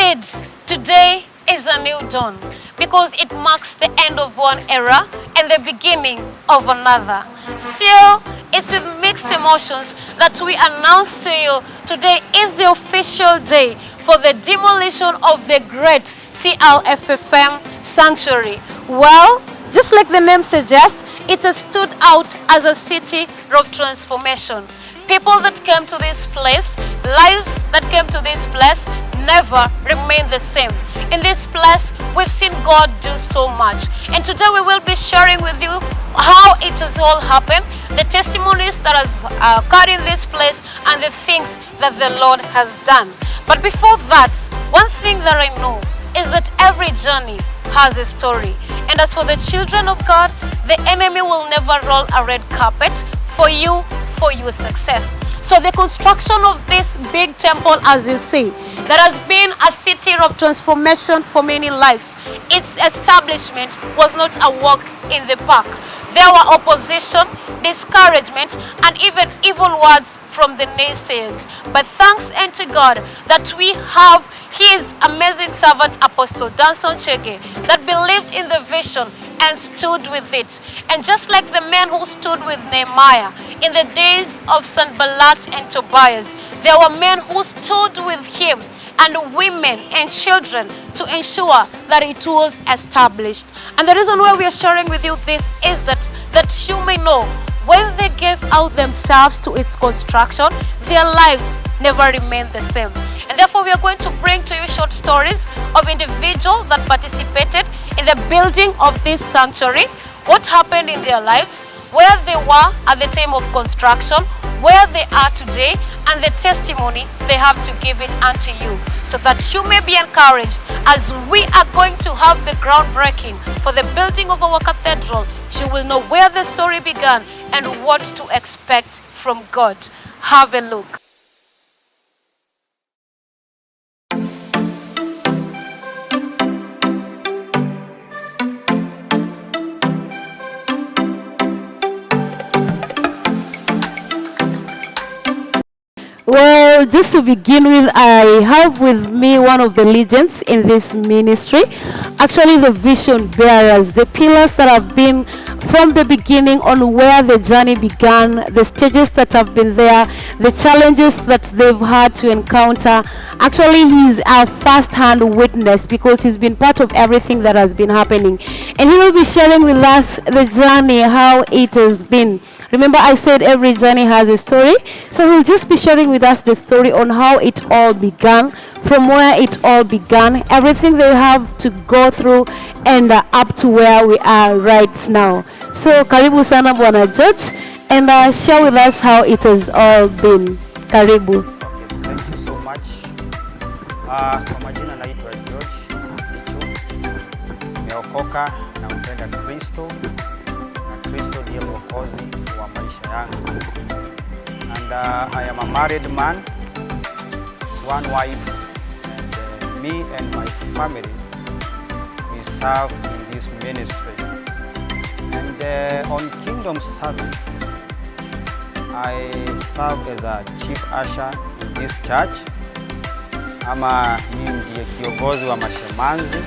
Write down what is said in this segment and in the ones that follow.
Indeed, today is a new dawn because it marks the end of one era and the beginning of another. Still, it's with mixed emotions that we announce to you today is the official day for the demolition of the great CLFFM sanctuary. Well, just like the name suggests, it has stood out as a city of transformation. People that came to this place, lives that came to this place, never remain the same. In this place, we've seen God do so much. And today we will be sharing with you how it has all happened, the testimonies that have occurred in this place, and the things that the Lord has done. But before that, one thing that I know is that every journey has a story. And as for the children of God, the enemy will never roll a red carpet for your success. So the construction of this big temple, as you see, that has been a city of transformation for many lives. Its establishment was not a walk in the park. There were opposition, discouragement, and even evil words from the naysayers. But thanks unto God that we have His amazing servant Apostle Danson Chege that believed in the vision and stood with it. And just like the men who stood with Nehemiah in the days of Sanballat and Tobias, there were men who stood with him and women and children to ensure that it was established. And the reason why we are sharing with you this is that you may know when they gave out themselves to its construction, their lives never remained the same. And therefore we are going to bring to you short stories of individuals that participated in the building of this sanctuary, what happened in their lives, where they were at the time of construction, where they are today, and the testimony they have to give it unto you, so that you may be encouraged as we are going to have the groundbreaking for the building of our cathedral. You will know where the story began and what to expect from God. Have a look. Well, just to begin with, I have with me one of the legends in this ministry. Actually, the vision bearers, the pillars that have been from the beginning on where the journey began, the stages that have been there, the challenges that they've had to encounter. Actually, he's a first-hand witness because he's been part of everything that has been happening. And he will be sharing with us the journey, how it has been. Remember, I said every journey has a story. So he'll just be sharing with us the story on how it all began, from where it all began, everything they have to go through, and up to where we are right now. So karibu sana Bwana George, and share with us how it has all been. Karibu. Okay, thank you so much. Kwa majina naitwa George Ichu. Nimeokoka na mpenda Kristo, na Kristo ndiye mwokozi wa maisha yangu. And I am a married man, one wife, and me and my family, we serve in this ministry. And on Kingdom Service, I serve as a chief usher in this church. Ama mimi ndiye kiongozi wa mashemanzi,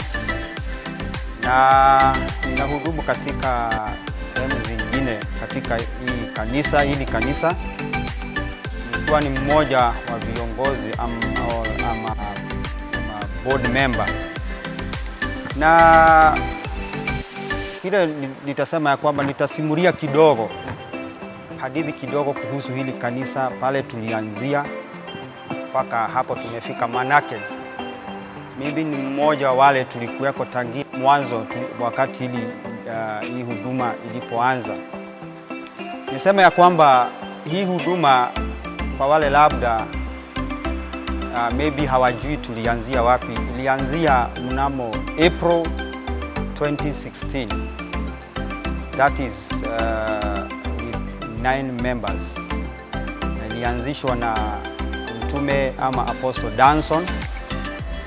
na ninahudumu katika sehemu zingine katika hili kanisa nikiwa ni mmoja wa viongozi ama board member. Na kile nitasema ya kwamba nitasimulia kidogo, hadithi kidogo kuhusu hili kanisa, pale tulianzia mpaka hapo tumefika. Manake mimi ni mmoja wa wale tulikuweko tangia mwanzo wakati hii huduma ilipoanza. Nisema ya kwamba hii huduma kwa wale labda maybe hawajui tulianzia wapi. Ilianzia mnamo April 2016. That is with 9 members. Ilianzishwa na mtume ama Apostle Danson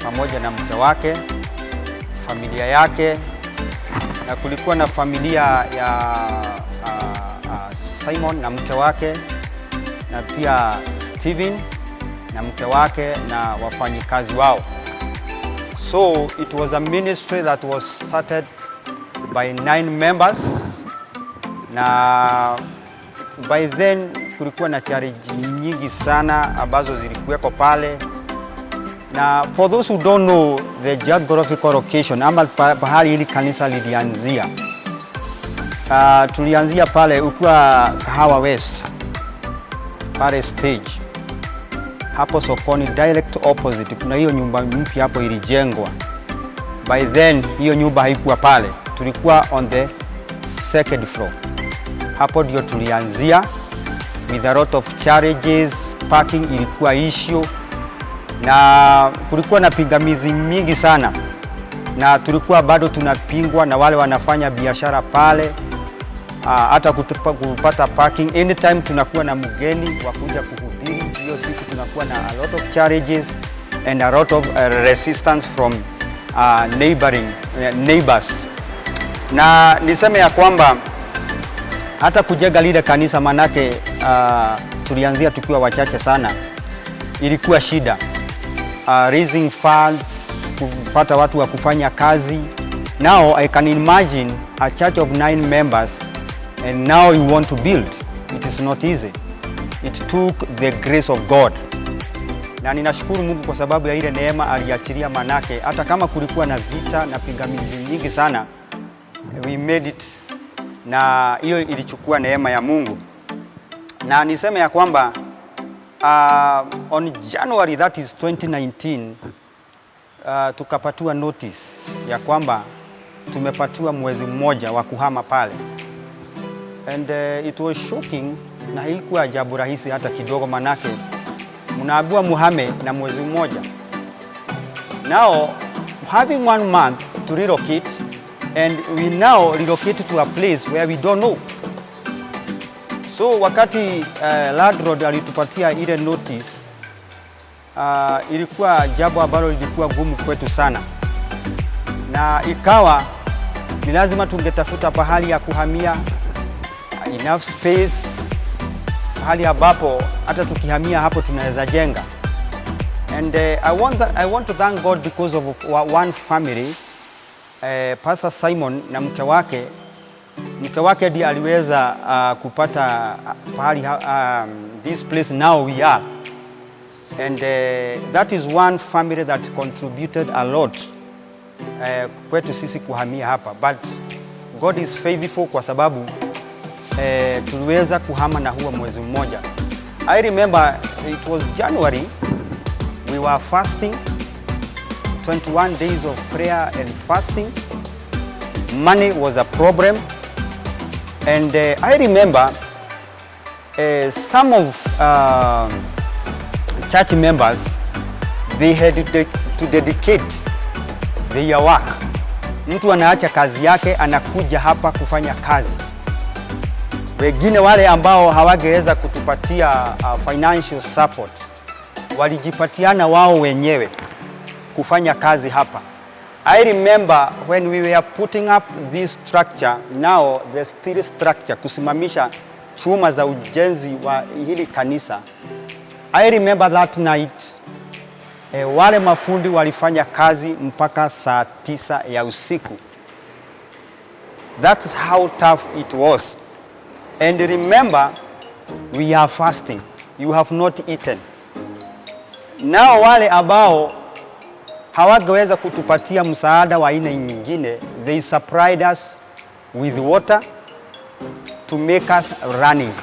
pamoja na mke wake, familia yake, na kulikuwa na familia ya Simon na mke wake, na pia Steven na mke wake na wafanyikazi wao. So it was a ministry that was started by 9 members, na by then kulikuwa na challenge nyingi sana ambazo zilikuweko pale. Na for those who don't know the geographical location ama pahali hili kanisa lilianzia, tulianzia pale ukiwa Kahawa West pale stage hapo sokoni, direct opposite kuna hiyo nyumba mpya hapo ilijengwa. By then hiyo nyumba haikuwa pale, tulikuwa on the 2nd floor. Hapo ndio tulianzia with a lot of challenges. Parking ilikuwa issue na kulikuwa na pingamizi mingi sana, na tulikuwa bado tunapingwa na wale wanafanya biashara pale. Hata kupata parking, anytime tunakuwa na mgeni wa kuja kuhubiri, hiyo siku tunakuwa na a lot of challenges and a lot of resistance from neighbors. Na niseme ya kwamba hata kujenga lile kanisa, manake tulianzia tukiwa wachache sana, ilikuwa shida. Raising funds, kupata watu wa kufanya kazi. Now I can imagine a church of 9 members and now you want to build. It is not easy. It took the grace of God. Na ninashukuru Mungu kwa sababu ya ile neema aliachilia, manake hata kama kulikuwa na vita na pingamizi nyingi sana, we made it. Na hiyo ilichukua neema ya Mungu. Na niseme ya kwamba on January, that is 2019, tukapatiwa notice ya kwamba tumepatiwa mwezi mmoja wa kuhama pale. And it was shocking, na haikuwa jambo rahisi hata kidogo, manake mnaambiwa muhame na mwezi mmoja. Now having 1 month to relocate, and we now relocate to a place where we don't know. So wakati landlord alitupatia ile notice, ilikuwa jambo ambalo lilikuwa gumu kwetu sana, na ikawa ni lazima tungetafuta pahali ya kuhamia, enough space, pahali ambapo hata tukihamia hapo tunaweza jenga. And I want to thank God because of one family, Pastor Simon na mke wake ndiye aliweza kupata pahali, this place now we are. And that is one family that contributed a lot kwetu sisi kuhamia hapa, but God is faithful kwa sababu tuliweza kuhama na huo mwezi mmoja. I remember it was January, we were fasting, 21 days of prayer and fasting. Money was a problem, and I remember some of church members, they had to dedicate their work. Mtu anaacha kazi yake anakuja hapa kufanya kazi. Wengine wale ambao hawangeweza kutupatia financial support, walijipatiana wao wenyewe kufanya kazi hapa. I remember when we were putting up this structure, now the steel structure, kusimamisha chuma za ujenzi wa hili kanisa. I remember that night, wale mafundi walifanya kazi mpaka saa 9 ya usiku. That's how tough it was. And remember, we are fasting. You have not eaten. Now wale ambao hawangeweza kutupatia msaada wa aina nyingine, they supplied us with water to make us running.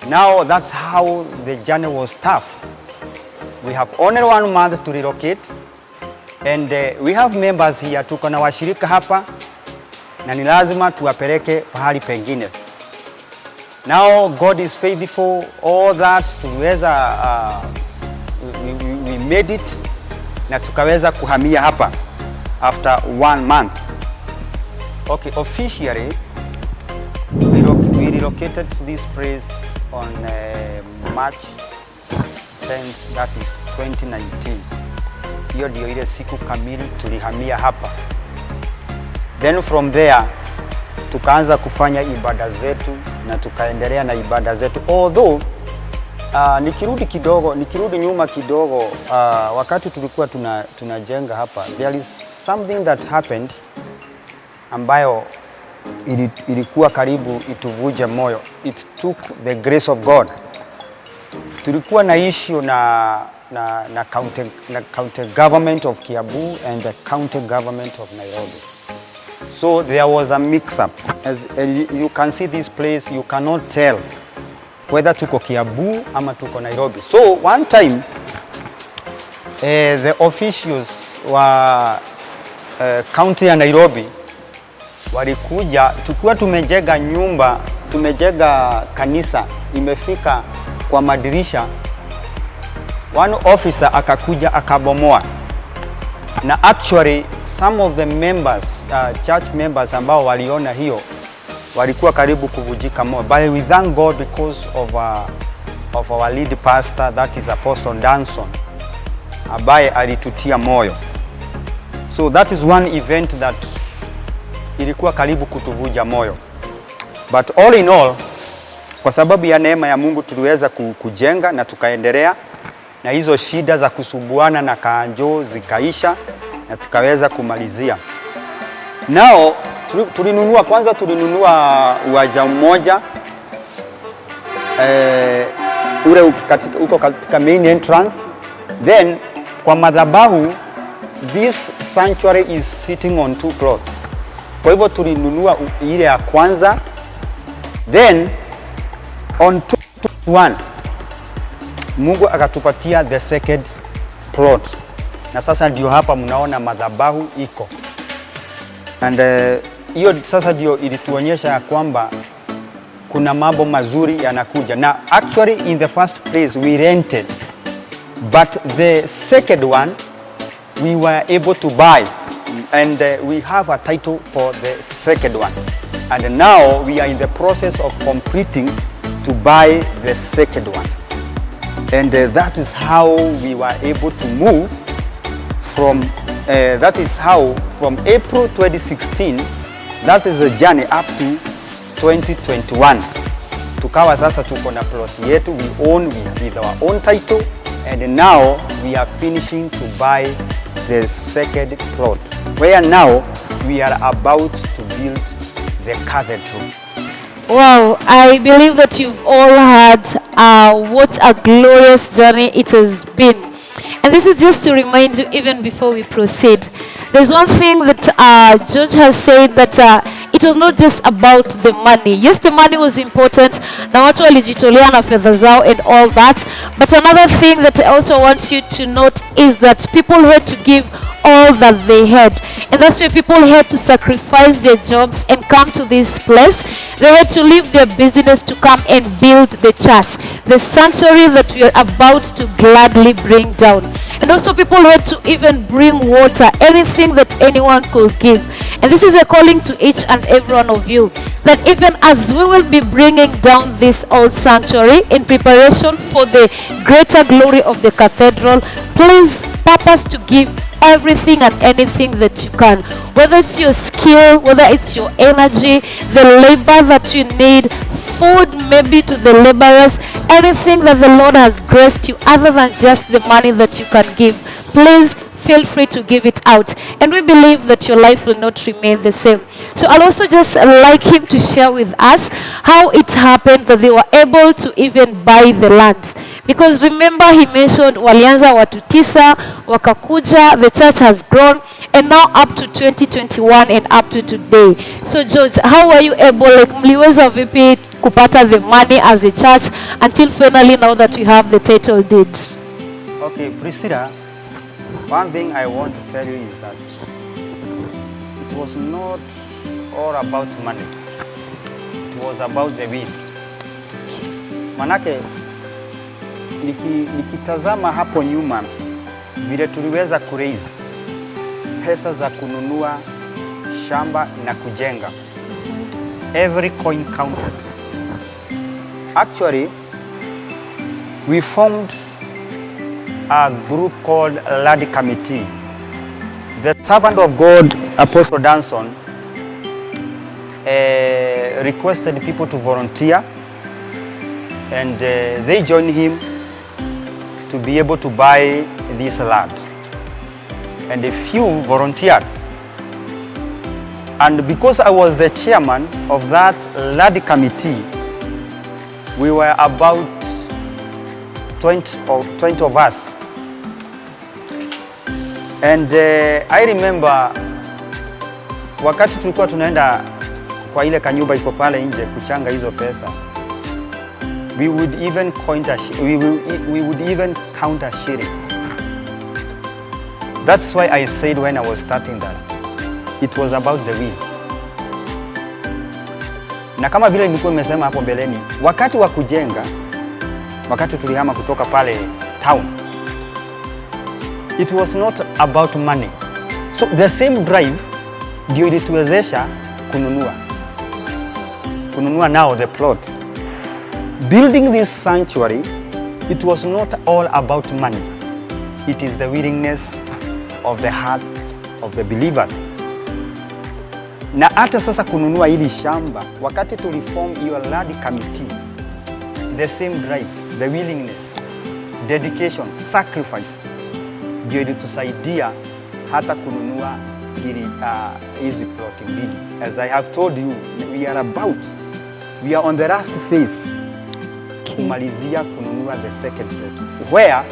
Now that's how the journey was tough. We have only 1 month to relocate, and we have members here, tuko na washirika hapa, na ni lazima tuwapeleke pahali pengine. Now God is faithful, all that tuweza we made it, na tukaweza kuhamia hapa after 1 month. Okay, officially we relocated to this place on March 10th, that is 2019. Hiyo ndio ile siku kamili tulihamia hapa. Then from there tukaanza kufanya ibada zetu na tukaendelea na ibada zetu, although Nikirudi nyuma kidogo, wakati tulikuwa tunajenga hapa, there is something that happened ambayo ilikuwa karibu ituvuje moyo. It took the grace of God. Tulikuwa na issue na county government of Kiambu and the county government of Nairobi. So there was a mix-up. As you can see this place, you cannot tell whether tuko Kiambu ama tuko Nairobi. So one time, the officials wa county ya Nairobi walikuja, tukiwa tumejega kanisa, imefika kwa madirisha, one officer akakuja akabomoa. Na actually some of the members, church members ambao waliona hiyo walikuwa karibu kuvujika moyo, but we thank God because of our lead pastor, that is Apostle Danson, ambaye alitutia moyo. So that is one event that ilikuwa karibu kutuvuja moyo, but all in all, kwa sababu ya neema ya Mungu tuliweza kujenga na tukaendelea, na hizo shida za kusubuana na kanjo zikaisha na tukaweza kumalizia. Nao tulinunua uwanja mmoja ule uko katika main entrance. Then kwa madhabahu, this sanctuary is sitting on 2 plots. Kwa hivyo tulinunua ile ya kwanza, then on 2:1 Mungu akatupatia the second plot, na sasa ndio hapa mnaona madhabahu iko. And hiyo sasa ndio ilituonyesha ya kwamba kuna mambo mazuri yanakuja. Na actually in the first place we rented, but the second one we were able to buy, and we have a title for the second one, and now we are in the process of completing to buy the second one. And that is how we were able to move from that is how from April 2016, that is the journey up to 2021, tukawa sasa tuko na plot yetu, we own with our own title, and now we are finishing to buy the second plot, where now we are about to build the cathedral. Wow, I believe that you've all had what a glorious journey it has been. And this is just to remind you, even before we proceed, there's one thing that George has said, that it was not just about the money. Yes, the money was important, na watu walijitolea na fedha zao and all that. But another thing that I also want you to note is that people had to give all that they had. And that's why people had to sacrifice their jobs and come to this place. They had to leave their business to come and build the church, the sanctuary that we are about to gladly bring down. And also people had to even bring water, anything that anyone could give. And this is a calling to each and every one of you, that even as we will be bringing down this old sanctuary in preparation for the greater glory of the cathedral, please purpose to give everything and anything that you can, whether it's your skill, whether it's your energy, the labor that you need, food maybe to the laborers, anything that the Lord has graced you other than just the money that you can give. Please feel free to give it out, and we believe that your life will not remain the same. So I'll also just like him to share with us how it happened that they were able to even buy the land. Because remember, he mentioned walianza watu 9 wakakuja, the church has grown, and now up to 2021 and up to today. So George, how were you able, like mliweza vipi kupata the money as a church until finally now that you have the title deed? Okay, Priscilla, one thing I want to tell you is that it was not all about money. It was about the will. Manake nikitazama hapo nyuma vile tuliweza kuraise pesa za kununua shamba na kujenga, every coin counted. Actually, we formed a group called Ladi Committee. The servant of God, Apostle Danson, requested people to volunteer and they joined him to be able to buy this land. And a few volunteered. And because I was the chairman of that land committee, we were about 20 of us. And I remember wakati tulikuwa tunaenda kwa ile kanyumba iko pale nje kuchanga hizo pesa, we would even count a shilling. That's why I said when I was starting that it was about the will. Na kama vile nilikuwa nimesema hapo mbeleni, wakati wa kujenga, wakati tulihama kutoka pale town, it was not about money. So the same drive ndio ilituwezesha kununua now the plot. Building this sanctuary, it was not all about money. It is the willingness of the heart of the believers. Na hata sasa kununua hili shamba, wakati tuliform your land committee, the same drive, the willingness, dedication, sacrifice ndio ilitusaidia hata kununua hizi plot mbili. As I have told you, we are on the last phase kumalizia kununua the second plot where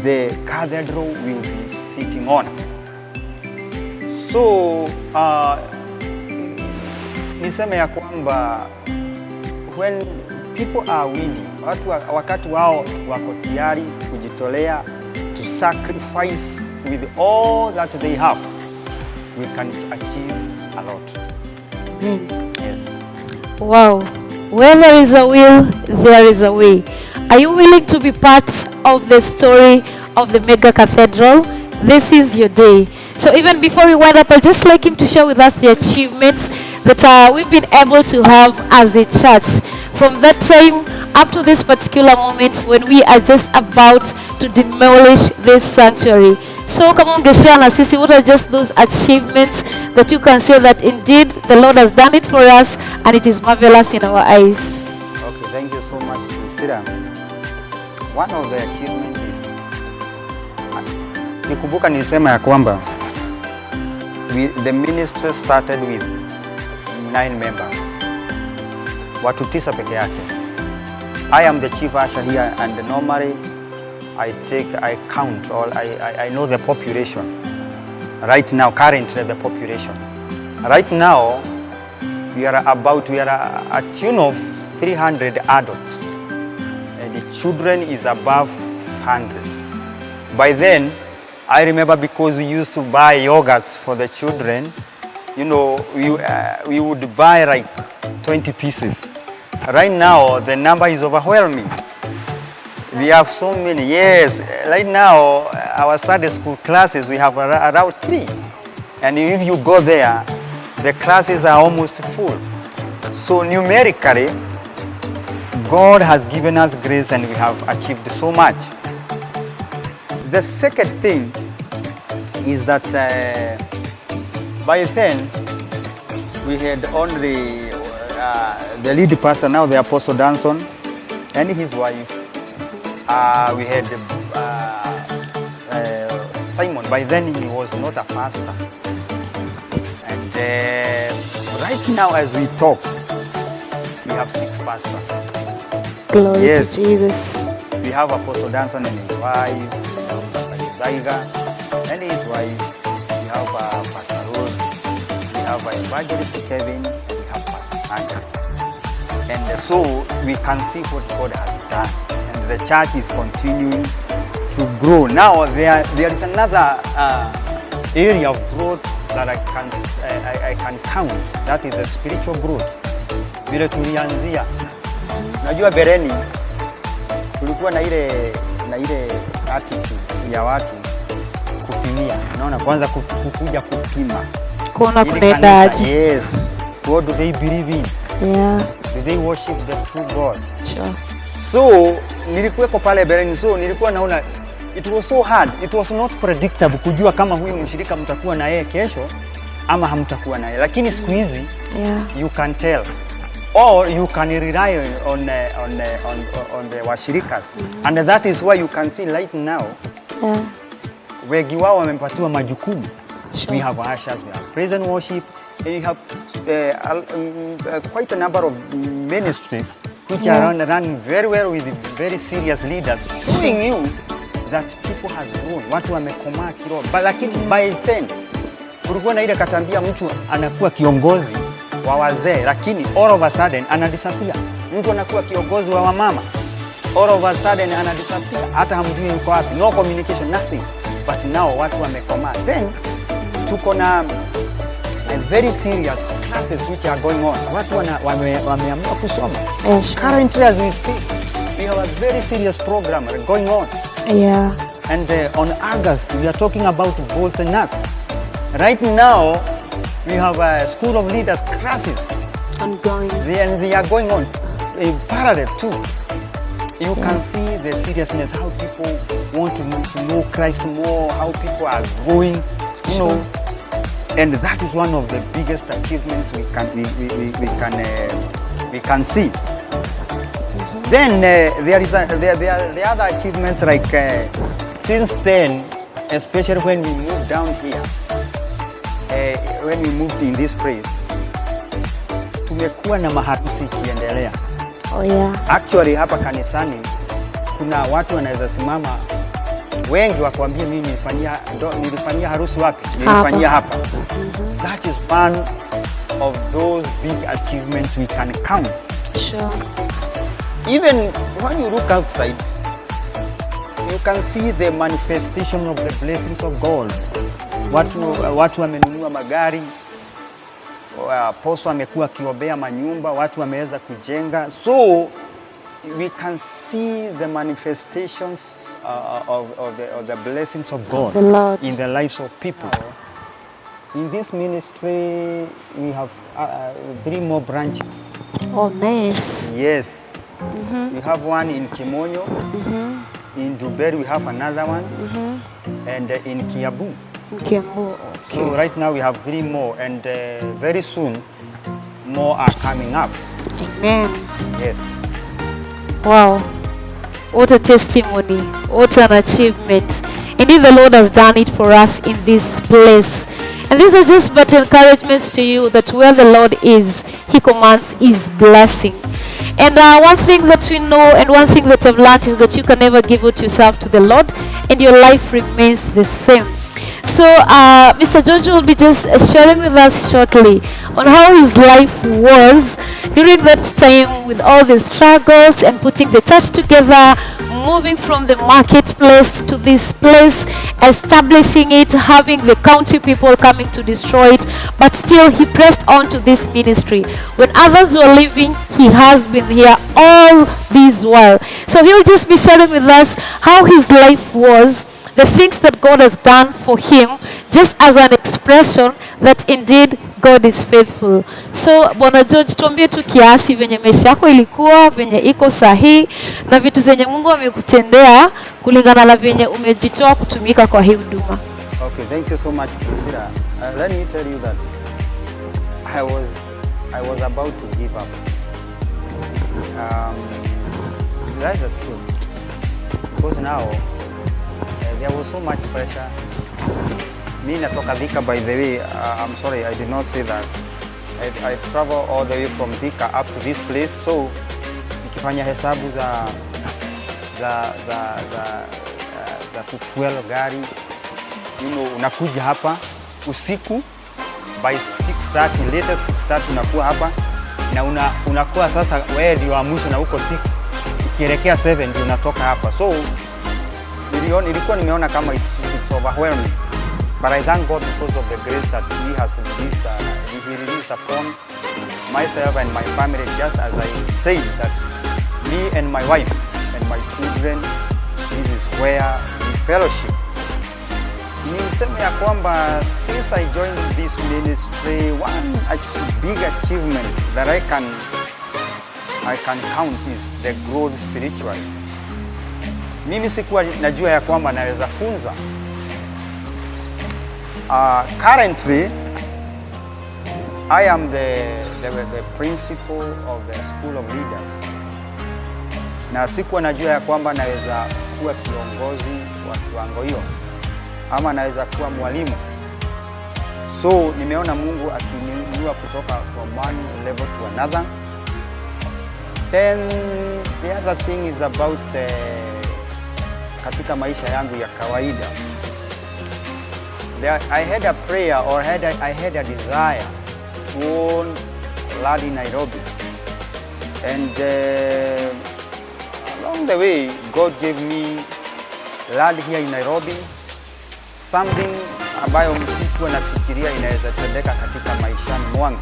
the cathedral will be sitting on. So niseme ya kwamba when people are willing, wakati wao wako tayari kujitolea, to sacrifice with all that they have, we can achieve a lot. Yes. Wow. Where there is a will, there is a way. Are you willing to be part of the story of the Mega Cathedral? This is your day. So even before we wind up, I'd just like him to share with us the achievements that we've been able to have as a church from that time up to this particular moment when we are just about to demolish this sanctuary. So come on, share na sisi, what are just those achievements that you can say that indeed the Lord has done it for us and it is marvelous in our eyes? Okay, thank you so much, Priscilla. One of the achievements is, nikumbuka nilisema ya kwamba the ministry started with 9 members. Watu 9 peke yake. I am the chief usher here, and normally I count all, I know the population. Right now, currently the population. Right now, we are a tune of 300 adults, and the children is above 100. By then, I remember because we used to buy yogurts for the children, you know, we would buy like 20 pieces. Right now, the number is overwhelming. We have so many. Yes, right now, our Sunday school classes, we have around 3. And if you go there, the classes are almost full. So numerically, God has given us grace and we have achieved so much. The second thing is that by then, we had only the lead pastor, now the Apostle Danson, and his wife. We had Simon. By then he was not a pastor. And right now as we talk, we have 6 pastors. Glory to Jesus. We have Apostle Danson and his wife. We have Pastor Zaiga and his wife. We have Pastor Rose. We have Evangelist Kevin. And we have Pastor Andrew. And so we can see what God has done. And the church is continuing to grow. Now there is another area of growth that I can count. That is the spiritual growth. Vile tulianzia. Najua bereni kulikuwa na ile attitude ya watu kupimia. Unaona, kwanza kukuja kupima. Kuona kunaendaje. Yes. What do they believe in? Yeah. Do they worship the true God? Sure. So nilikuweko pale bereni, so nilikuwa naona it was so hard. It was not predictable kujua kama huyu mshirika mtakuwa na yeye kesho ama hamtakuwa na yeye. Lakini siku hizi you can tell. or you can rely on the washirikas. And that is why you can see right now, wengi wao wamepatiwa majukumu. We have ushers, we have praise and worship, and you have quite a number of ministries which are running very well with very serious leaders, showing you that people has grown, watu wamekomaa kiroho. Lakini by then kulikuwa na ile katambia mtu anakuwa kiongozi wa wazee, lakini all of a sudden anadisappear. Mtu anakuwa kiongozi wa wamama, all of a sudden anadisappear, hata hamjui yuko wapi, no communication, nothing. But now watu wamekomaa. Then tuko na very serious classes which are going on. Watu wameamua kusoma. Currently as we speak, we have a very serious program going on. And on August, we are talking about bolts and nuts. Right now, we have a school of leaders classes ongoing. They are going on in parallel too. You can see the seriousness, how people want to know Christ more, how people are growing, you know. And that is one of the biggest achievements we can see. Then there are the other achievements, like since then, especially when we moved down here, when we moved in this place, tumekuwa na maharusi ikiendelea. Actually hapa kanisani kuna watu wanaweza simama wengi wakwambia mimi nilifanyia harusi wapi? Nilifanyia hapa. That is one of those big achievements we can count. Sure. Even when you look outside, you can see the manifestation of the blessings of God. Watu wamenunua magari, apostle amekuwa akiombea manyumba, watu wameweza kujenga. So we can see the manifestations of the blessings of God in the lives of people. In this ministry, we have 3 more branches. Oh, nice. Yes. We have one in Kimonyo. In Duberi, we have another one. And in Kiambu. Okay. So right now we have 3 more, and very soon more are coming up. Amen. Yes. Wow. What a testimony. What an achievement. Indeed, the Lord has done it for us in this place. And these are just but encouragements to you that where the Lord is, He commands His blessing. And one thing that we know and one thing that I've learned is that you can never give out yourself to the Lord and your life remains the same. So Mr. George will be just sharing with us shortly on how his life was during that time with all the struggles and putting the church together, moving from the marketplace to this place, establishing it, having the county people coming to destroy it, but still he pressed on to this ministry. When others were leaving, he has been here all this while. So he'll just be sharing with us how his life was, the things that God has done for him, just as an expression that indeed God is faithful. So Bwana George, tuambie tu kiasi venye maisha yako ilikuwa, venye iko sahihi na vitu zenye Mungu amekutendea kulingana na venye umejitoa kutumika kwa hii huduma. Okay, thank you so much, Priscilla. Let me tell you that I was about to give up. That's the truth. Because now there was so much pressure. Me natoka Thika, by the way. I'm sorry, I did not say that. I travel all the way from Thika up to this place. So nikifanya hesabu za kufuel gari, you know, unakuja hapa usiku by 6:30, latest 6:30 unakuwa hapa na unakuwa sasa wewe ndio wa mwisho na uko 6 ukielekea 7 ndio unatoka hapa. So nilikuwa nimeona kama it's overwhelming, but I thank God because of the grace that He has released upon myself and my family. Just as I said, that me and my wife and my children, this is where we fellowship. Niseme ya kwamba since I joined this ministry, one big achievement that I can count is the growth spiritually. Mimi sikuwa najua ya kwamba naweza funza. Currently, I am the the principal of the school of leaders, na sikuwa najua ya kwamba naweza kuwa kiongozi wa kiwango hiyo ama naweza kuwa mwalimu. So nimeona Mungu akiniinua kutoka from one level to another. Then the other thing is about katika maisha yangu ya kawaida. I had a prayer or I had a desire to own land in Nairobi. And along the way, God gave me land here in Nairobi. Something ambayo msikuwa nafikiria inaweza tendeka katika maishani mwangu.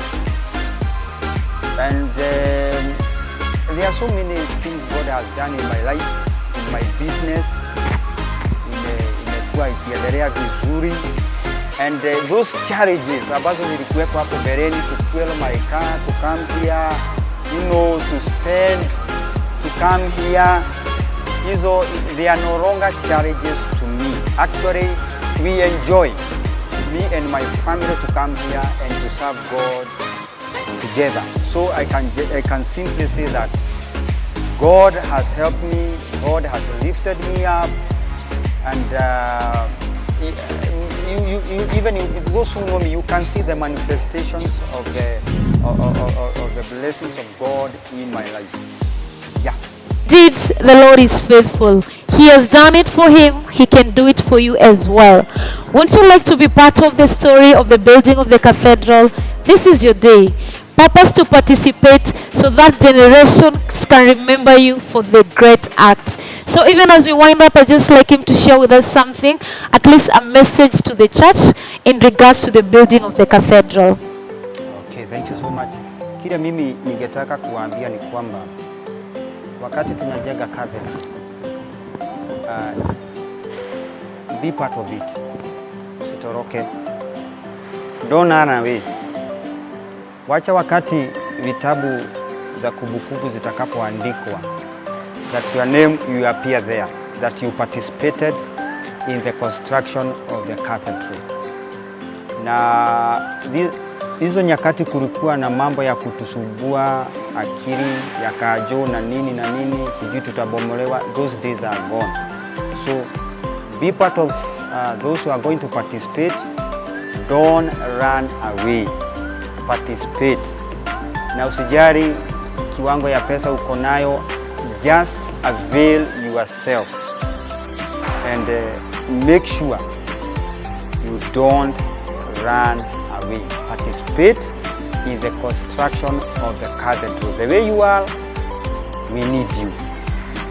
And there are so many things God has done in my life, in my business. Imekuwa ikiendelea vizuri. And those challenges ambazo nilikuwepo hapo mbeleni, to fuel my car, to come here, you know, to spend, to come here, they are no longer challenges to me. Actually, we enjoy, me and my family, to come here and to serve God together. So I can simply say that God has helped me, God has lifted me up, and even those who know me, you can see the manifestations of the blessings of God in my life. Yeah. Indeed, the Lord is faithful. He has done it for him. He can do it for you as well. Wouldn't you like to be part of the story of the building of the cathedral? This is your day. Purpose to participate so that generations can remember you for the great acts. So even as we wind up, I'd just like him to share with us something, at least a message to the church in regards to the building of the cathedral. Okay, thank you so much. Kile mimi ningetaka kuambia ni kwamba wakati tunajenga cathedral, be part of it. Usitoroke. Don't run away. Wacha wakati vitabu za kumbukumbu zitakapoandikwa, that your name will appear there, that you participated in the construction of the cathedral. Na hizo nyakati kulikuwa na mambo ya kutusumbua akili ya kajo na nini, sijui tutabomolewa. Those days are gone. So be part of those who are going to participate. Don't run away. Participate. Na usijari kiwango ya pesa uko nayo, just avail yourself and make sure you don't run away. Participate in the construction of the cathedral. The way you are, we need you.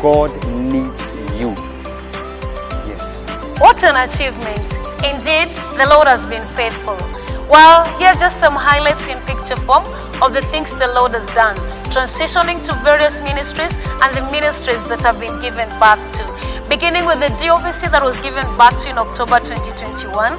God needs you. Yes. What an achievement. Indeed, the Lord has been faithful. Well, here are just some highlights in picture form of the things the Lord has done, transitioning to various ministries and the ministries that have been given birth to. Beginning with the DOVC that was given birth to in October 2021.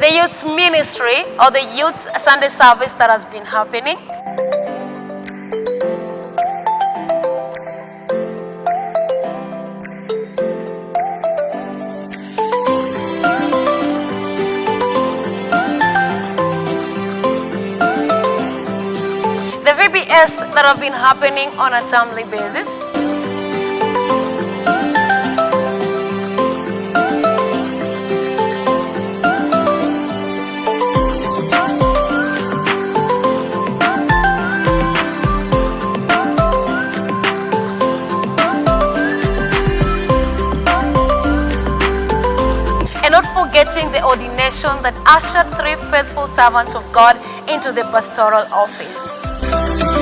The youth ministry or the youth Sunday service that has been happening. The VBS that have been happening on a timely basis. Getting the ordination that ushered 3 faithful servants of God into the pastoral office.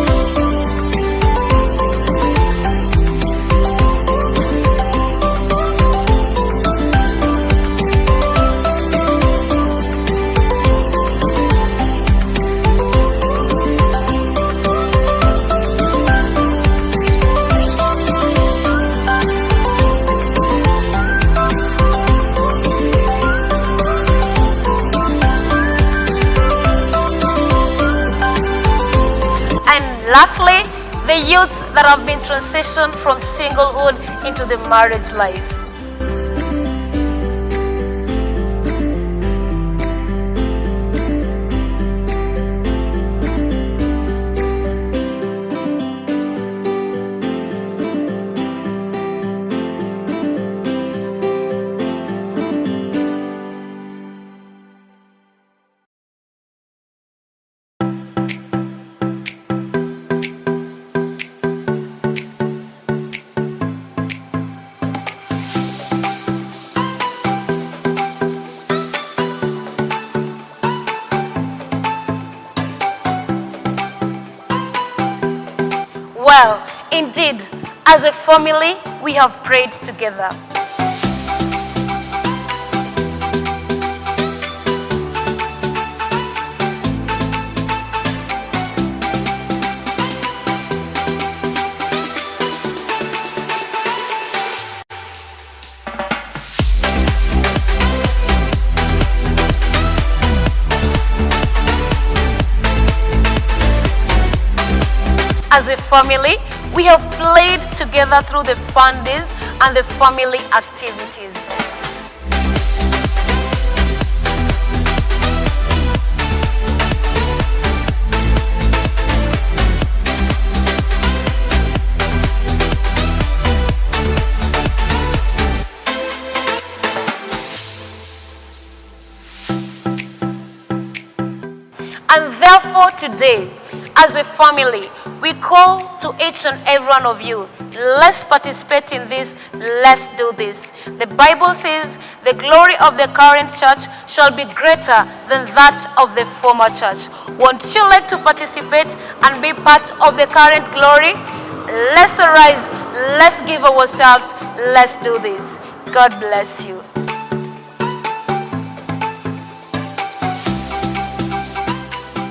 that have been transitioned from singlehood into the marriage life. Well, indeed, as a family, we have prayed together. As a family, we have played together through the fun days and the family activities. And therefore today, as a family, we call to each and every one of you, let's participate in this, let's do this. The Bible says the glory of the current church shall be greater than that of the former church. Won't you like to participate and be part of the current glory? Let's arise, let's give ourselves, let's do this. God bless you.